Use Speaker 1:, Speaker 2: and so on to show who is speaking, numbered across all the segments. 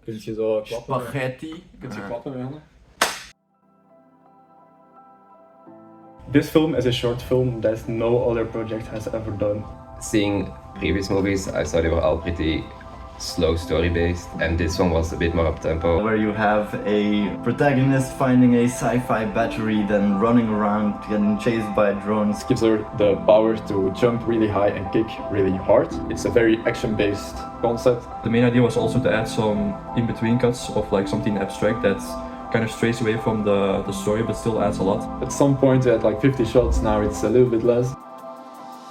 Speaker 1: Kun je zo klappen?
Speaker 2: Spaghetti.
Speaker 1: Kun je klappen met handen?
Speaker 3: This film is a short film that no other project has ever done.
Speaker 4: Seeing previous movies, I thought they were all pretty slow story-based, and this one was a bit more up-tempo.
Speaker 2: Where you have a protagonist finding a sci-fi battery, then running around, getting chased by drones.
Speaker 3: Gives her the power to jump really high and kick really hard. It's a very action-based concept.
Speaker 5: The main idea was also to add some in-between cuts of like something abstract that kind of strays away from the story but still adds a lot.
Speaker 3: At some point we had like 50 shots, now it's a little bit less.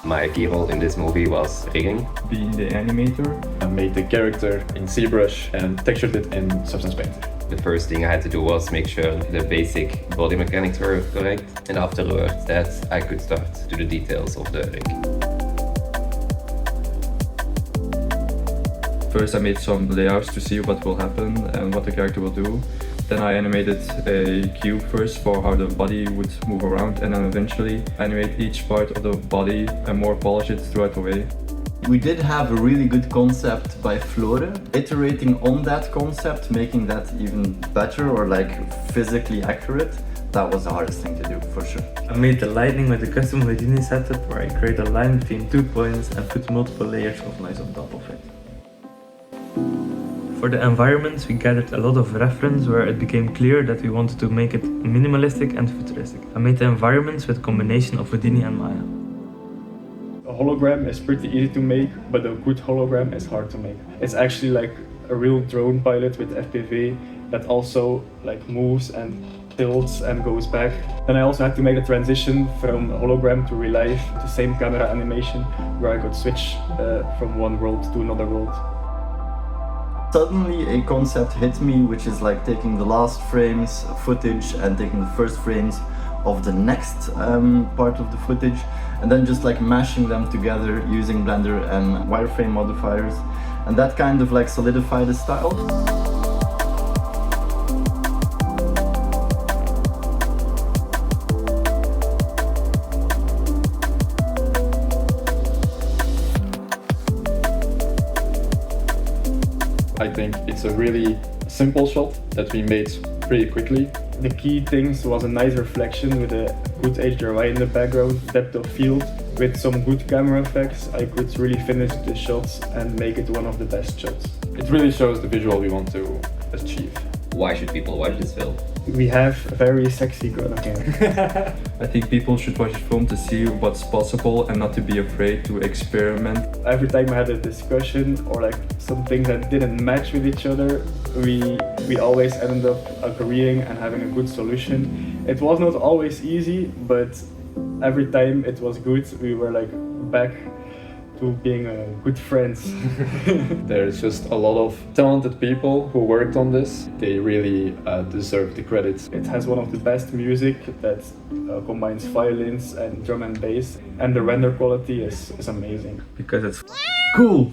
Speaker 4: My key role in this movie was rigging.
Speaker 5: Being the animator.
Speaker 3: I made the character in ZBrush and textured it in Substance Painter.
Speaker 4: The first thing I had to do was make sure the basic body mechanics were correct, and afterwards that I could start to the details of the rig.
Speaker 5: First I made some layouts to see what will happen and what the character will do. Then I animated a cube first for how the body would move around, and then eventually animate each part of the body and more polish it throughout the way.
Speaker 2: We did have a really good concept by Flore. Iterating on that concept, making that even better or like physically accurate, that was the hardest thing to do for sure.
Speaker 6: I made the lighting with the custom Houdini setup where I create a line between 2 points and put multiple layers of noise on top of it. For the environments, we gathered a lot of reference where it became clear that we wanted to make it minimalistic and futuristic. I made the environments with a combination of Houdini and Maya.
Speaker 3: A hologram is pretty easy to make, but a good hologram is hard to make. It's actually like a real drone pilot with FPV that also like moves and tilts and goes back. Then I also had to make the transition from hologram to real life, the same camera animation where I could switch from one world to another world.
Speaker 2: Suddenly a concept hit me, which is like taking the last frames footage and taking the first frames of the next part of the footage and then just like mashing them together using Blender and wireframe modifiers, and that kind of like solidified the style.
Speaker 3: I think it's a really simple shot that we made pretty quickly. The key things was a nice reflection with a good HDRI in the background, depth of field. With some good camera effects, I could really finish the shots and make it one of the best shots. It really shows the visual we want to achieve.
Speaker 4: Why should people watch this film?
Speaker 3: We have a very sexy girl again.
Speaker 5: I think people should watch the film to see what's possible and not to be afraid to experiment.
Speaker 3: Every time I had a discussion or like some things that didn't match with each other, we always ended up agreeing and having a good solution. It was not always easy, but every time it was good. We were like back to being good friends. There's just a lot of talented people who worked on this. They really deserve the credit. It has one of the best music that combines violins and drum and bass, and the render quality is amazing.
Speaker 6: Because it's
Speaker 2: Cool!